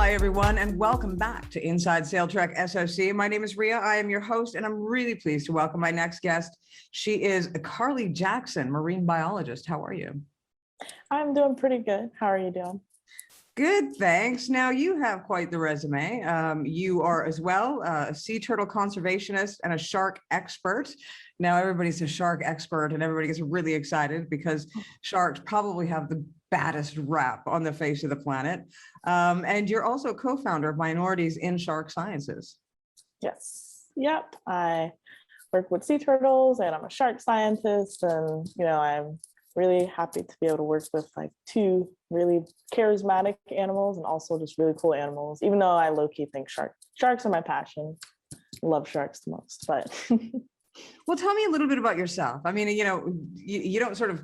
Hi, everyone, and welcome back to Inside Sailtrek SOC. My name is Ria. I am your host, and I'm really pleased to welcome my next guest. She is Carlee Jackson, marine biologist. How are you? I'm doing pretty good. How are you doing? Good, thanks. Now, you have quite the resume. You are as well a sea turtle conservationist and a shark expert. Now, everybody's a shark expert, and everybody gets really excited because sharks probably have the baddest rap on the face of the planet. And you're also co-founder of Minorities in Shark Sciences. Yes. Yep. I work with sea turtles and I'm a shark scientist. And, I'm really happy to be able to work with like two really charismatic animals and also just really cool animals, even though I low-key think sharks are my passion. Love sharks the most, but. Well, tell me a little bit about yourself. I mean, you don't sort of,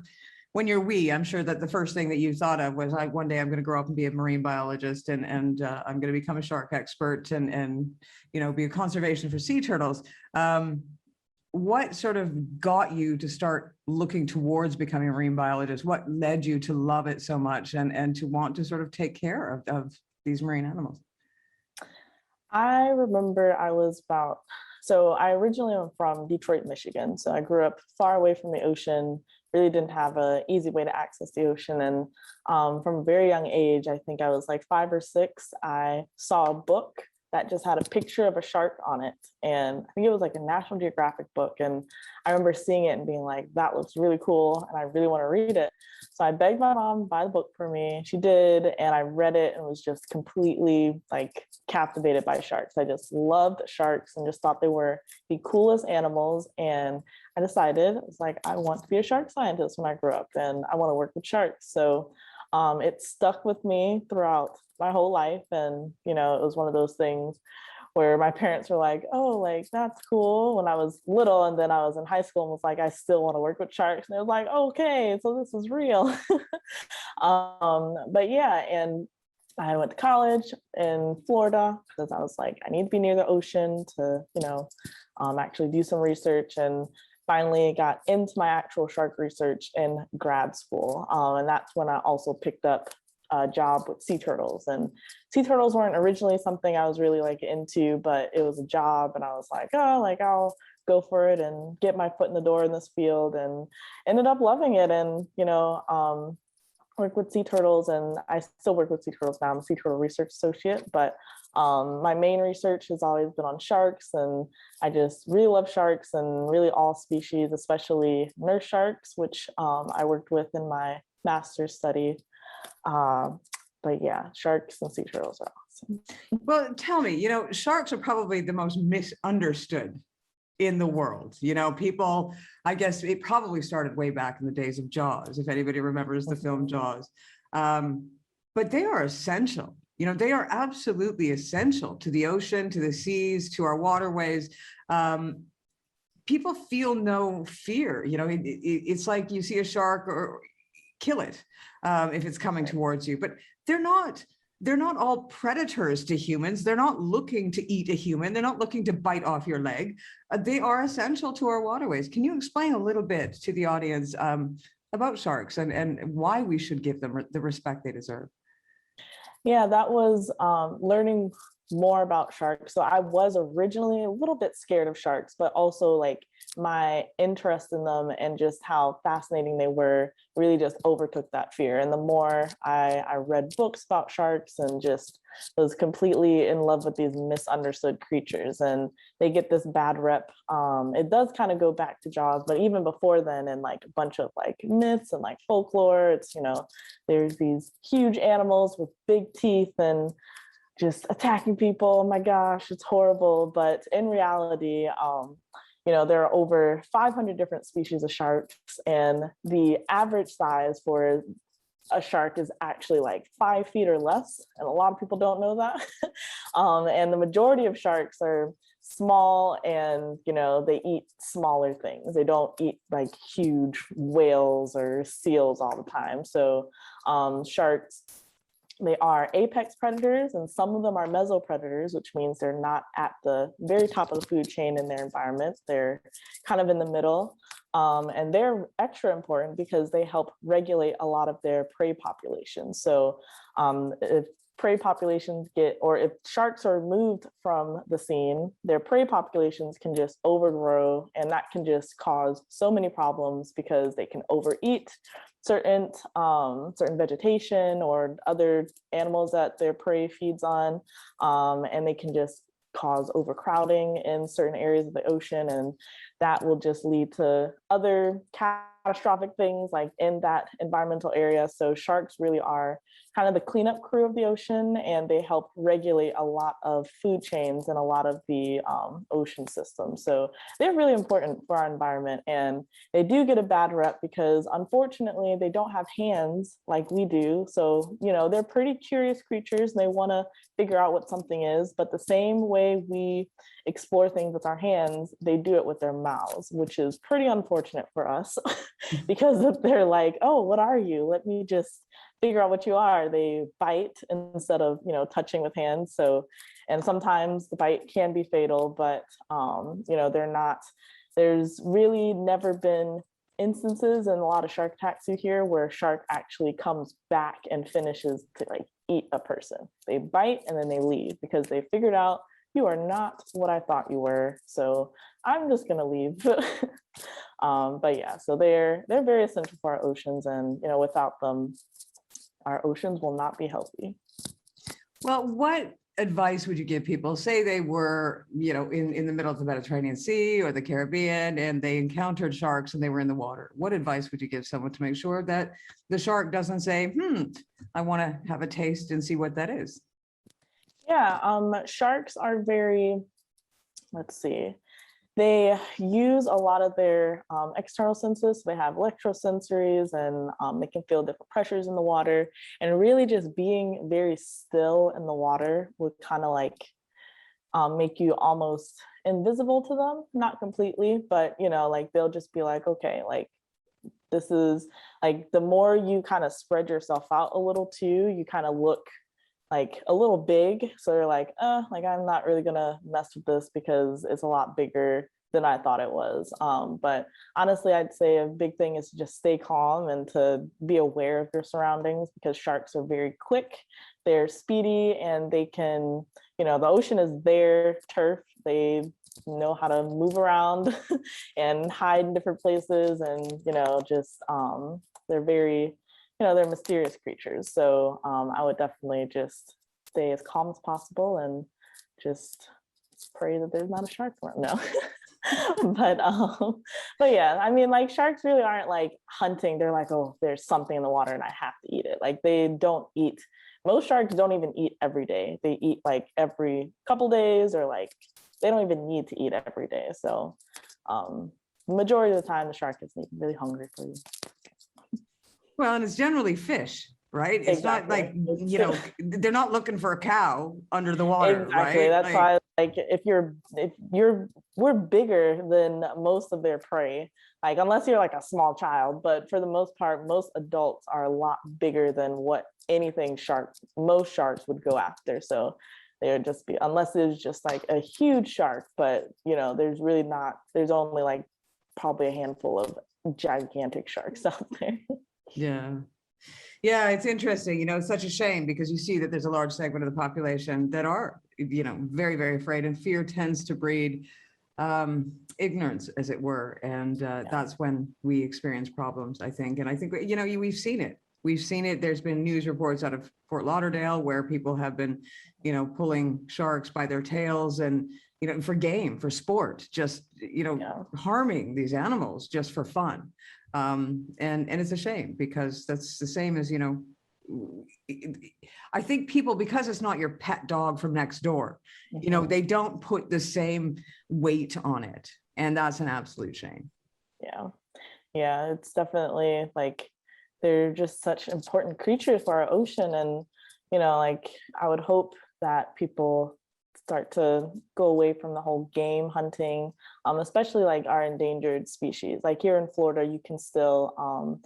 when you're I'm sure that the first thing that you thought of was like, one day I'm going to grow up and be a marine biologist and I'm going to become a shark expert and be a conservation for sea turtles. What sort of got you to start looking towards becoming a marine biologist? What led you to love it so much and to want to sort of take care of these marine animals? I remember so I originally am from Detroit, Michigan. So I grew up far away from the ocean, really didn't have an easy way to access the ocean. And from a very young age, I think I was like 5 or 6, I saw a book that just had a picture of a shark on it. And I think it was like a National Geographic book. And I remember seeing it and being like, that looks really cool. And I really want to read it. So I begged my mom to buy the book for me. She did. And I read it and was just completely like captivated by sharks. I just loved sharks and just thought they were the coolest animals. And I decided, I was like, I want to be a shark scientist when I grow up and I want to work with sharks. So it stuck with me throughout my whole life. And, it was one of those things where my parents were like, oh, like, that's cool when I was little. And then I was in high school and was like, I still want to work with sharks. And they was like, okay, so this is real. But yeah, and I went to college in Florida because I was like, I need to be near the ocean to, actually do some research, and finally got into my actual shark research in grad school. And that's when I also picked up a job with sea turtles. And sea turtles weren't originally something I was really like into, but it was a job. And I was like, oh, like I'll go for it and get my foot in the door in this field, and ended up loving it. And, work with sea turtles, and I still work with sea turtles now. I'm a sea turtle research associate, but my main research has always been on sharks, and I just really love sharks and really all species, especially nurse sharks, which I worked with in my master's study. But yeah, sharks and sea turtles are awesome. Well, tell me, sharks are probably the most misunderstood in the world. People, I guess it probably started way back in the days of Jaws, if anybody remembers the film Jaws. But they are essential. They are absolutely essential to the ocean, to the seas, to our waterways. People feel no fear. It's like you see a shark or kill it if it's coming towards you, but they're not all predators to humans. They're not looking to eat a human. They're not looking to bite off your leg. They are essential to our waterways. Can you explain a little bit to the audience about sharks and why we should give them the respect they deserve? Yeah, that was learning more about sharks. So I was originally a little bit scared of sharks, but also like my interest in them and just how fascinating they were really just overtook that fear. And the more I read books about sharks and just was completely in love with these misunderstood creatures, and they get this bad rep. It does kind of go back to Jaws, but even before then, and like a bunch of like myths and like folklore, it's, there's these huge animals with big teeth and just attacking people. Oh my gosh, it's horrible. But in reality, there are over 500 different species of sharks, and the average size for a shark is actually like 5 feet or less. And a lot of people don't know that. And the majority of sharks are small, and, they eat smaller things. They don't eat like huge whales or seals all the time. So sharks, they are apex predators, and some of them are mesopredators, which means they're not at the very top of the food chain in their environment. They're kind of in the middle. And they're extra important because they help regulate a lot of their prey populations. So if prey populations get, or if sharks are moved from the scene, their prey populations can just overgrow, and that can just cause so many problems because they can overeat certain vegetation or other animals that their prey feeds on, and they can just cause overcrowding in certain areas of the ocean, and that will just lead to other catastrophic things like in that environmental area. So sharks really are kind of the cleanup crew of the ocean, and they help regulate a lot of food chains and a lot of the ocean systems. So they're really important for our environment, and they do get a bad rep because unfortunately they don't have hands like we do. So, you know, they're pretty curious creatures and they want to figure out what something is, but the same way we explore things with our hands, they do it with their mouths, which is pretty unfortunate for us because if they're like, oh, what are you? Let me just figure out what you are. They bite instead of, you know, touching with hands. So, and sometimes the bite can be fatal, but, you know, there's really never been instances in a lot of shark attacks you hear where a shark actually comes back and finishes to like eat a person. They bite and then they leave because they figured out you are not what I thought you were. So I'm just gonna leave. But yeah, so they're very essential for our oceans, and you know, without them, our oceans will not be healthy. Well, what advice would you give people? Say they were, you know, in the middle of the Mediterranean Sea or the Caribbean, and they encountered sharks and they were in the water. What advice would you give someone to make sure that the shark doesn't say, I want to have a taste and see what that is? Yeah, sharks are very, let's see, they use a lot of their external senses. So they have electrosensories, and they can feel different pressures in the water, and really just being very still in the water would kind of like make you almost invisible to them, not completely, but you know, like they'll just be like, okay, like this is like, the more you kind of spread yourself out a little too, you kind of look like a little big. So you're like, like I'm not really gonna mess with this because it's a lot bigger than I thought it was. But honestly, I'd say a big thing is to just stay calm and to be aware of your surroundings, because sharks are very quick, they're speedy, and they can, you know, the ocean is their turf. They know how to move around and hide in different places, and you know, just they're very, you know, they're mysterious creatures. So I would definitely just stay as calm as possible and just pray that there's not a shark around. No. But yeah, I mean, like sharks really aren't like hunting. They're like, oh, there's something in the water and I have to eat it. Like they don't eat. Most sharks don't even eat every day. They eat like every couple days, or like they don't even need to eat every day. So the majority of the time the shark is really hungry for you. Well, and it's generally fish, right? It's not like, you know, they're not looking for a cow under the water, exactly. right? That's like, why, like, we're bigger than most of their prey. Like, unless you're like a small child, but for the most part, most adults are a lot bigger than what most sharks would go after. So they would just be, unless it's just like a huge shark, but you know, there's only like probably a handful of gigantic sharks out there. Yeah, it's interesting. You know, it's such a shame because you see that there's a large segment of the population that are, you know, very, very afraid, and fear tends to breed ignorance, as it were. And that's when we experience problems, I think. And I think, you know, we've seen it. We've seen it. There's been news reports out of Fort Lauderdale where people have been, you know, pulling sharks by their tails and, you know, for sport, just, you know, harming these animals just for fun. And it's a shame because that's the same as, you know, I think people, because it's not your pet dog from next door, you know, they don't put the same weight on it. And that's an absolute shame. Yeah, it's definitely like, they're just such important creatures for our ocean. And, you know, like I would hope that people start to go away from the whole game hunting, especially like our endangered species. Like here in Florida, you can still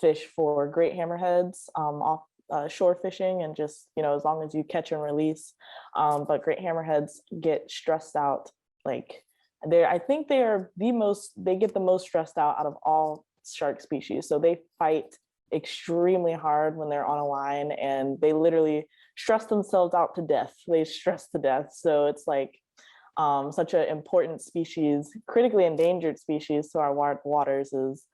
fish for great hammerheads off shore fishing, and just, you know, as long as you catch and release. But great hammerheads get stressed out. Like I think they get the most stressed out of all shark species. So they fight extremely hard when they're on a line, and they literally stress themselves out to death. They stress to death. So it's like such an important species, critically endangered species to our waters is,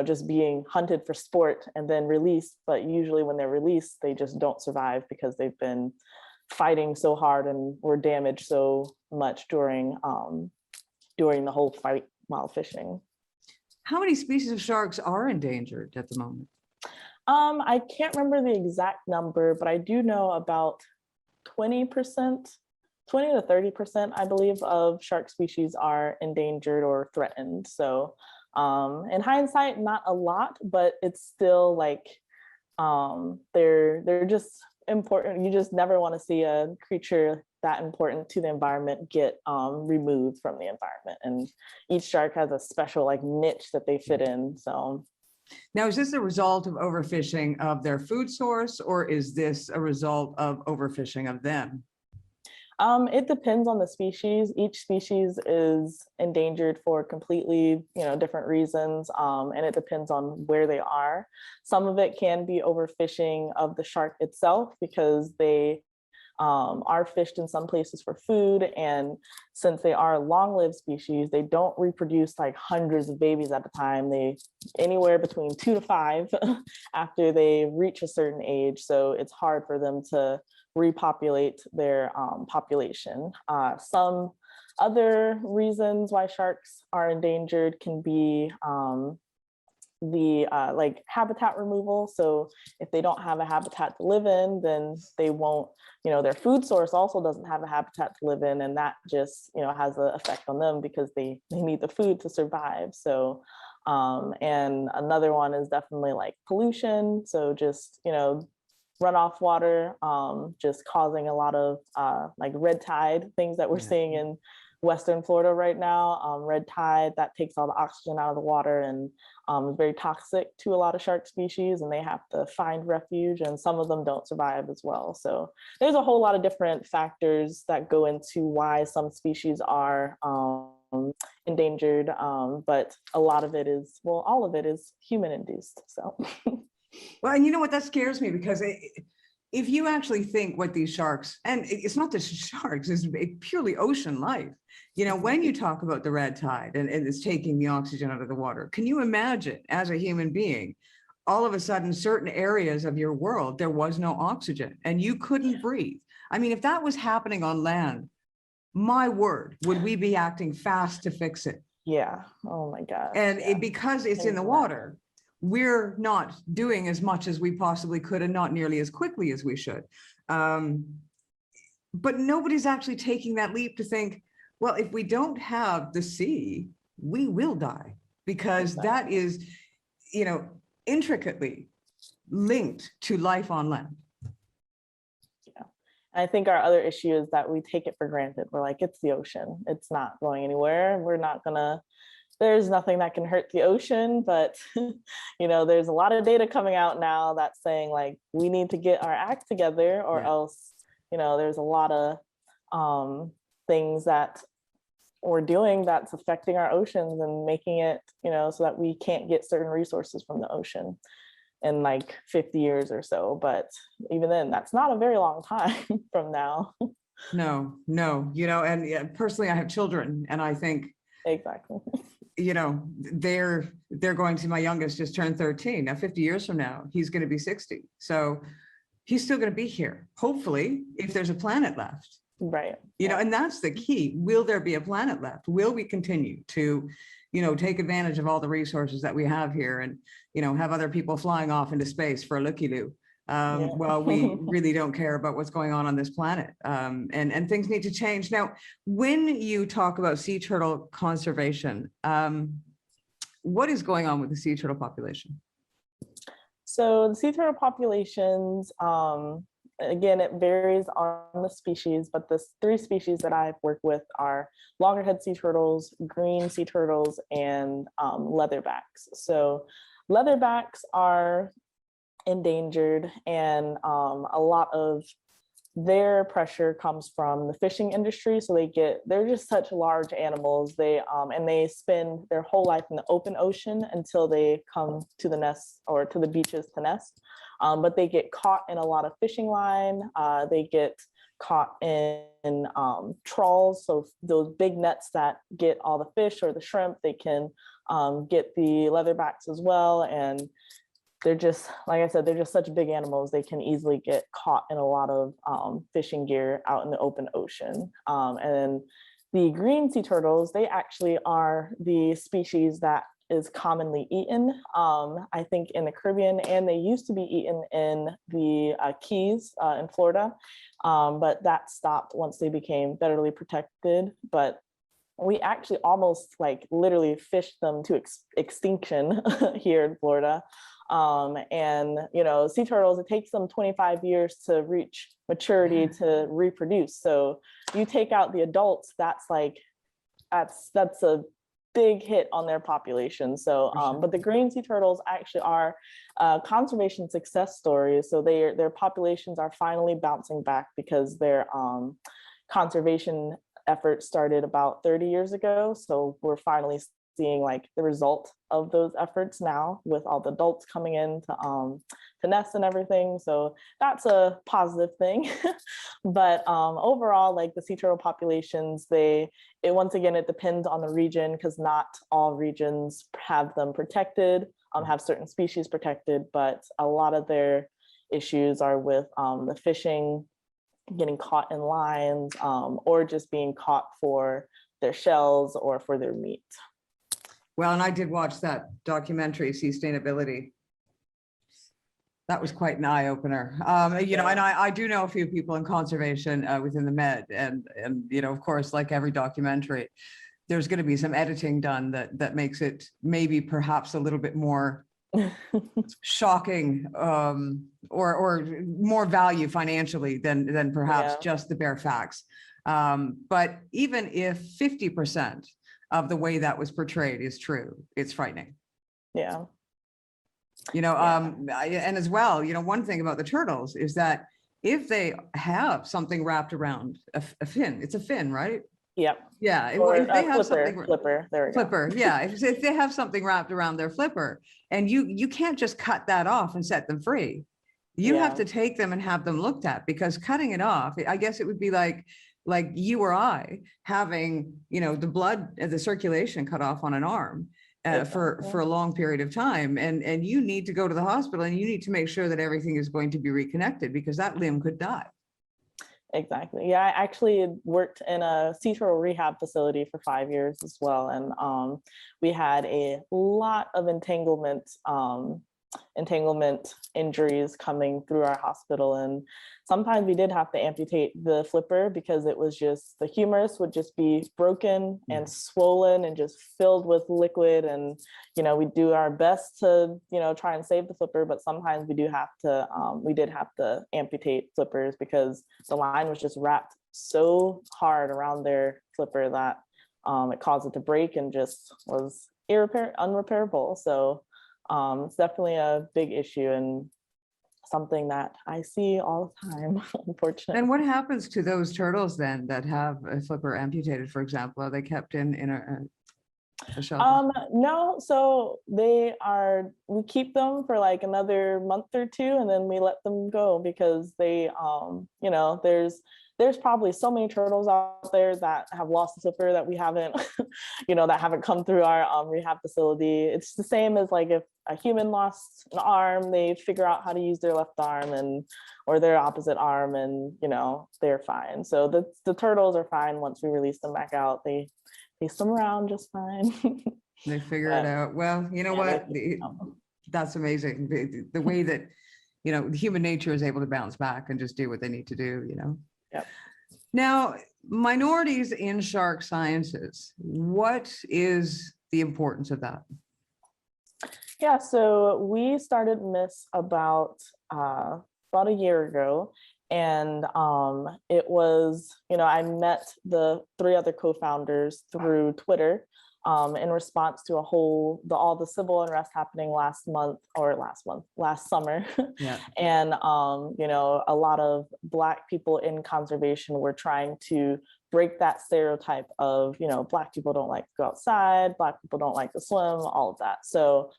just being hunted for sport and then released. But usually when they're released, they just don't survive because they've been fighting so hard and were damaged so much during the whole fight while fishing. How many species of sharks are endangered at the moment? I can't remember the exact number, but I do know about 20%, 20 to 30%, I believe, of shark species are endangered or threatened. So in hindsight, not a lot, but it's still like they're just important. You just never want to see a creature that important to the environment get removed from the environment. And each shark has a special like niche that they fit in. So now, is this a result of overfishing of their food source, or is this a result of overfishing of them? It depends on the species. Each species is endangered for completely, different reasons, and it depends on where they are. Some of it can be overfishing of the shark itself because they are fished in some places for food, and since they are long-lived species, they don't reproduce like hundreds of babies at a time. They anywhere between 2 to 5 after they reach a certain age, so it's hard for them to repopulate their population. Some other reasons why sharks are endangered can be like habitat removal. So if they don't have a habitat to live in, then they won't, their food source also doesn't have a habitat to live in, and that just, has an effect on them because they need the food to survive. So and another one is definitely like pollution. So just, runoff water, just causing a lot of like red tide, things that we're seeing in Western Florida right now. Red tide, that takes all the oxygen out of the water and is very toxic to a lot of shark species, and they have to find refuge, and some of them don't survive as well. So there's a whole lot of different factors that go into why some species are endangered, but a lot of it is, well, all of it is human induced. So well, and you know what, that scares me because if you actually think what these sharks, and it's not just sharks, it's purely ocean life. When you talk about the red tide and it's taking the oxygen out of the water, can you imagine as a human being, all of a sudden, certain areas of your world, there was no oxygen and you couldn't breathe? I mean, if that was happening on land, my word, would we be acting fast to fix it? Yeah. Oh my God. And because it's in the water, we're not doing as much as we possibly could and not nearly as quickly as we should. But nobody's actually taking that leap to think, well, if we don't have the sea, we will die, because that is, intricately linked to life on land. Yeah. I think our other issue is that we take it for granted. We're like, it's the ocean. It's not going anywhere. We're not gonna, there's nothing that can hurt the ocean, but there's a lot of data coming out now that's saying like we need to get our act together, or else there's a lot of things that we're doing that's affecting our oceans and making it so that we can't get certain resources from the ocean in like 50 years or so. But even then, that's not a very long time from now. No, and personally I have children, and I think exactly, they're going to, my youngest just turned 13. Now 50 years from now, he's going to be 60. So he's still going to be here, hopefully, if there's a planet left. Right. And that's the key. Will there be a planet left? Will we continue to, take advantage of all the resources that we have here and, have other people flying off into space for a looky-loo? Well, we really don't care about what's going on this planet, and things need to change. Now, when you talk about sea turtle conservation, what is going on with the sea turtle population? So the sea turtle populations, again, it varies on the species, but the 3 species that I've worked with are loggerhead sea turtles, green sea turtles, and leatherbacks. So leatherbacks are endangered, and a lot of their pressure comes from the fishing industry. So they're just such large animals. And they spend their whole life in the open ocean until they come to the nest or to the beaches to nest. But they get caught in a lot of fishing line. They get caught in trawls. So those big nets that get all the fish or the shrimp, they can get the leatherbacks as well. And they're just, like I said, they're just such big animals. They can easily get caught in a lot of fishing gear out in the open ocean. And the green sea turtles, they actually are the species that is commonly eaten, I think, in the Caribbean, and they used to be eaten in the Keys in Florida, but that stopped once they became federally protected. But we actually almost like literally fished them to extinction here in Florida. And sea turtles, it takes them 25 years to reach maturity to reproduce. So you take out the adults, that's a big hit on their population. So, but the green sea turtles actually are conservation success stories. So their populations are finally bouncing back because their conservation efforts started about 30 years ago. So we're finally seeing like the result of those efforts now with all the adults coming in to nest and everything. So that's a positive thing. But overall, like the sea turtle populations, once again, it depends on the region because not all regions have them protected, have certain species protected, but a lot of their issues are with the fishing, getting caught in lines, or just being caught for their shells or for their meat. Well, and I did watch that documentary, Sustainability. That was quite an eye opener. And I do know a few people in conservation within the Med, and of course, like every documentary, there's going to be some editing done that makes it maybe perhaps a little bit more shocking or more value financially than perhaps just the bare facts. But even if 50% of the way that was portrayed is true, it's frightening. Yeah. And as well, one thing about the turtles is that if they have something wrapped around a fin, it's a fin, right? Yep. Yeah. If they have flipper. There we go. Flipper. Yeah. If they have something wrapped around their flipper, and you can't just cut that off and set them free. You have to take them and have them looked at, because cutting it off, I guess it would be like you or I having, the blood, the circulation cut off on an arm for a long period of time. And you need to go to the hospital and you need to make sure that everything is going to be reconnected, because that limb could die. Exactly. Yeah, I actually worked in a sea turtle rehab facility for 5 years as well. And we had a lot of entanglement injuries coming through our hospital. And sometimes we did have to amputate the flipper because it was just, the humerus would just be broken and swollen and just filled with liquid. And, we do our best to, try and save the flipper, but sometimes we did have to amputate flippers because the line was just wrapped so hard around their flipper that it caused it to break and just was unrepairable. So it's definitely a big issue and something that I see all the time, unfortunately. And what happens to those turtles then that have a flipper amputated, for example? Are they kept in a shelter? No, so we keep them for like another month or two, and then we let them go because they, there's probably so many turtles out there that have lost the flipper that we haven't, that haven't come through our rehab facility. It's the same as like if a human lost an arm, they figure out how to use their left arm or their opposite arm, and they're fine. So the turtles are fine once we release them back out. They swim around just fine. They figure it out. Well, what? That's amazing. The way that, human nature is able to bounce back and just do what they need to do, Yep. Now, minorities in shark sciences, what is the importance of that? Yeah, so we started MISS about a year ago. And it was, I met the 3 other co-founders through Twitter. in response to all the civil unrest happening last summer. Yeah. And, a lot of Black people in conservation were trying to break that stereotype of, Black people don't like to go outside, Black people don't like to swim, all of that. So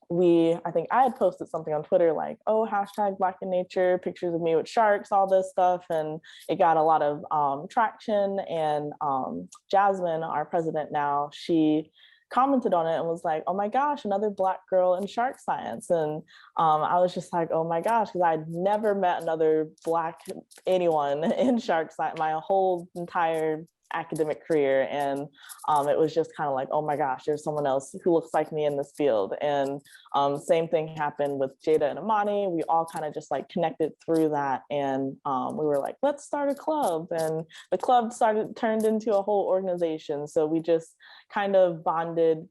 I think I had posted something on Twitter like, oh, hashtag Black in Nature, pictures of me with sharks, all this stuff. And it got a lot of traction. And Jasmine, our president now, she commented on it and was like, oh my gosh, another Black girl in shark science. And I was just like, oh my gosh, because I'd never met another Black anyone in shark science my whole entire academic career. And it was just kind of like, oh my gosh, there's someone else who looks like me in this field. And same thing happened with Jada and Amani. We all kind of just like connected through that. And we were like, let's start a club. And the club turned into a whole organization. So we just kind of bonded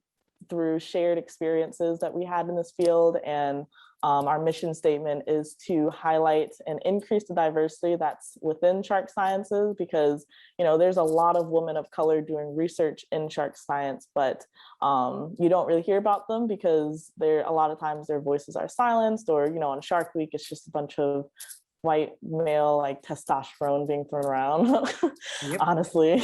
through shared experiences that we had in this field. And our mission statement is to highlight and increase the diversity that's within shark sciences, because there's a lot of women of color doing research in shark science, but you don't really hear about them because a lot of times their voices are silenced, or on Shark Week it's just a bunch of white male like testosterone being thrown around. Yep. Honestly.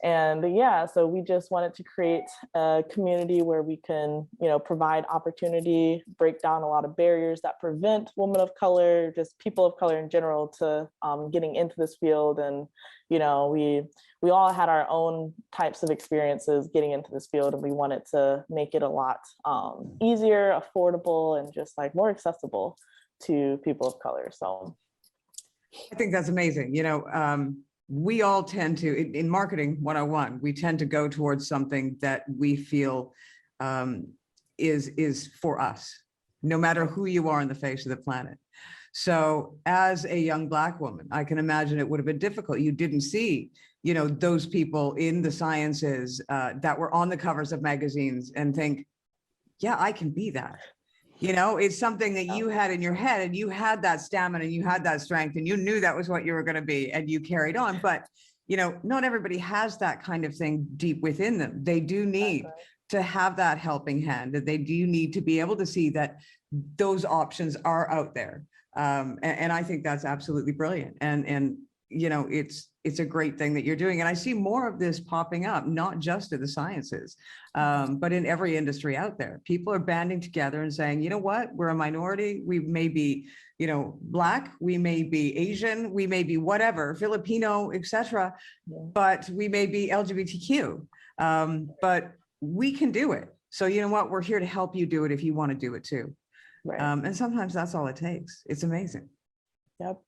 And yeah, so we just wanted to create a community where we can, provide opportunity, break down a lot of barriers that prevent women of color, just people of color in general, to getting into this field. And, we all had our own types of experiences getting into this field, and we wanted to make it a lot easier, affordable, and just like more accessible to people of color. So I think that's amazing. We all tend to, in marketing 101, we tend to go towards something that we feel is for us, no matter who you are on the face of the planet. So as a young Black woman, I can imagine it would have been difficult. You didn't see, those people in the sciences that were on the covers of magazines and think, yeah, I can be that. It's something that you had in your head, and you had that stamina, and you had that strength, and you knew that was what you were going to be, and you carried on. But, not everybody has that kind of thing deep within them. They do need to have that helping hand, that they do need to be able to see that those options are out there. And I think that's absolutely brilliant. And it's a great thing that you're doing. And I see more of this popping up, not just in the sciences, but in every industry out there. People are banding together and saying, you know what, we're a minority. We may be, Black, we may be Asian, we may be whatever, Filipino, etc. But we may be LGBTQ, but we can do it. So you know what, we're here to help you do it if you want to do it too. Right. And sometimes that's all it takes. It's amazing. Yep.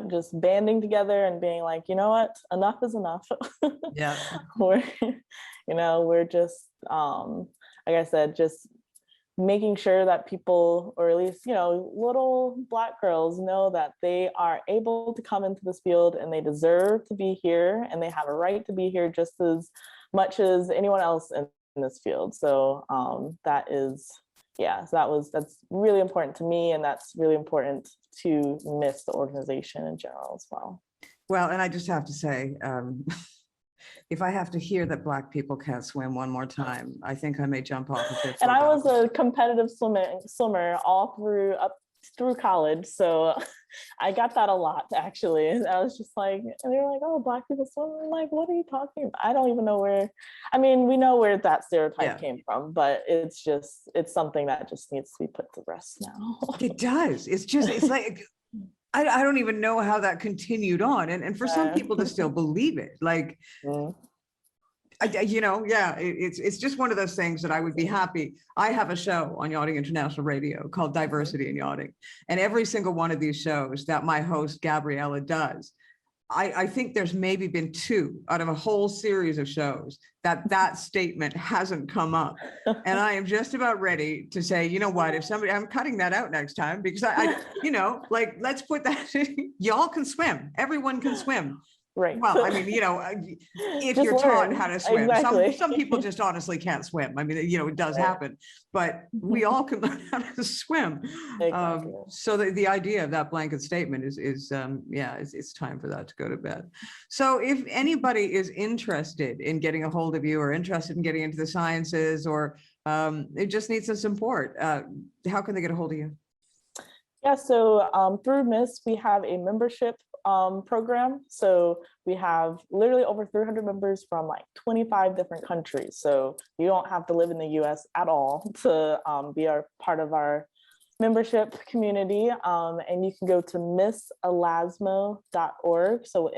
Just banding together and being like, you know what, enough is enough. Yeah. we're just, like I said, just making sure that people, or at least, little Black girls know that they are able to come into this field and they deserve to be here, and they have a right to be here just as much as anyone else in this field. So that's really important to me, and that's really important to miss the organization in general as well. Well, and I just have to say, if I have to hear that Black people can't swim one more time, I think I may jump off of it. And I was a competitive swimmer all through college, so I got that a lot, actually. And I was just like, and they were like, oh, Black people swim. I'm like, what are you talking about? I don't even know we know where that stereotype came from, but it's something that just needs to be put to rest now. It does. It's like, I don't even know how that continued on. And for some people to still believe it, like, it's just one of those things that I would be happy. I have a show on Yachting International Radio called Diversity in Yachting. And every single one of these shows that my host, Gabriella, does, I think there's maybe been 2 out of a whole series of shows that statement hasn't come up. And I am just about ready to say, you know what, I'm cutting that out next time, because I let's put that, y'all can swim. Everyone can swim. Right. Well, I mean, you know, if Just you're taught learn. how to swim, Exactly. some people just honestly can't swim. I mean, you know, it does Right. happen, but we all can learn how to swim. Exactly. So the idea of that blanket statement is yeah, it's time for that to go to bed. So if anybody is interested in getting a hold of you or interested in getting into the sciences, or it just needs some support, how can they get a hold of you? Yeah, so through MISS, we have a membership program. So we have literally over 300 members from like 25 different countries. So you don't have to live in the US at all to be part of our membership community. And you can go to misselasmo.org. So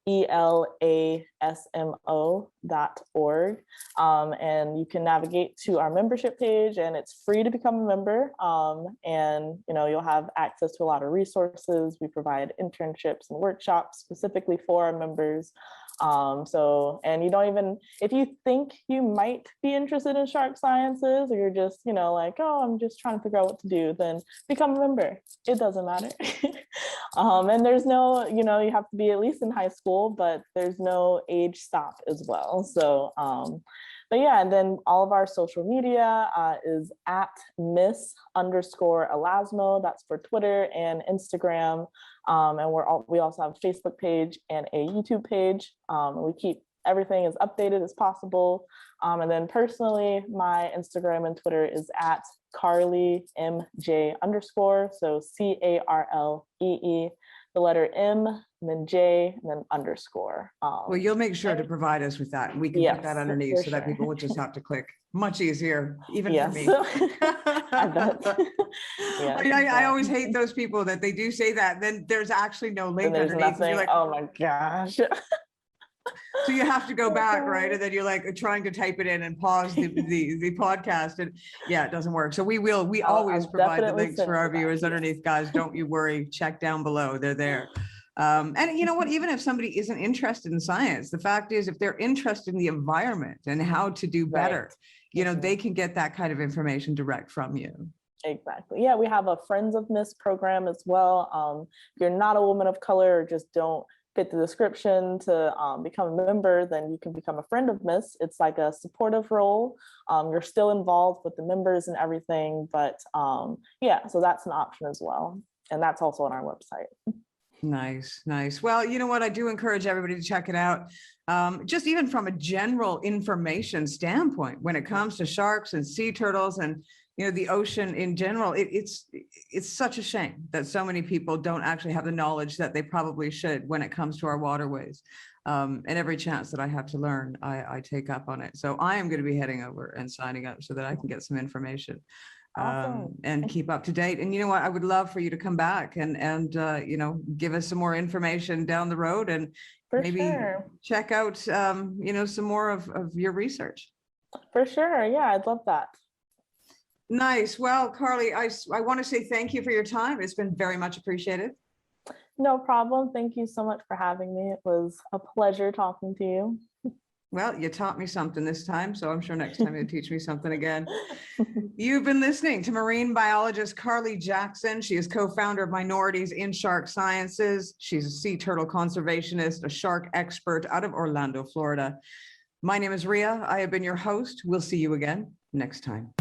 MISSELASMO.org. And you can navigate to our membership page, and it's free to become a member. And you know, you'll have access to a lot of resources. We provide internships and workshops specifically for our members. And you don't even, if you think you might be interested in shark sciences, or you're just, you know, like, oh, I'm just trying to figure out what to do, then become a member. It doesn't matter. And there's no, you know, you have to be at least in high school, but there's no age stop as well. So, but yeah, and then all of our social media is at Miss_Elasmo. That's for Twitter and Instagram. And we also have a Facebook page and a YouTube page. We keep everything as updated as possible. And then personally, my Instagram and Twitter is at Carlee MJ_. So CARLEE, the letter M, and then J, and then underscore. Well, you'll make sure to provide us with that. We can put that underneath so that sure. people will just have to click. Much easier, even for me. I bet. Yeah, I always hate those people that they do say that, then there's actually no link and there's underneath. And you're nothing. like, Oh my gosh. so you have to go back, right? And then you're like trying to type it in and pause the podcast, and yeah, it doesn't work. So we always provide the links for our viewers underneath, guys. Don't you worry. Check down below. They're there. And you know what, even if somebody isn't interested in science, the fact is, if they're interested in the environment and how to do better, you know, they can get that kind of information direct from you. Exactly. Yeah, we have a Friends of Miss program as well. If you're not a woman of color or just don't fit the description to become a member, then you can become a friend of Miss. It's like a supportive role. You're still involved with the members and everything, but yeah, so that's an option as well. And that's also on our website. Nice, nice. Well, you know what? I do encourage everybody to check it out. Just even from a general information standpoint, when it comes to sharks and sea turtles and, you know, the ocean in general, it's such a shame that so many people don't actually have the knowledge that they probably should when it comes to our waterways. And every chance that I have to learn, I take up on it. So I am going to be heading over and signing up so that I can get some information. Awesome. And keep up to date. And you know what, I would love for you to come back and you know, give us some more information down the road, and maybe check out you know, some more of your research. For sure. Yeah, I'd love that. Nice. Well, Carlee, I want to say thank you for your time. It's been very much appreciated. No problem. Thank you so much for having me. It was a pleasure talking to you. Well, you taught me something this time, so I'm sure next time you'll teach me something again. You've been listening to marine biologist Carlee Jackson. She is co-founder of Minorities in Shark Sciences. She's a sea turtle conservationist, a shark expert out of Orlando, Florida. My name is Ria. I have been your host. We'll see you again next time.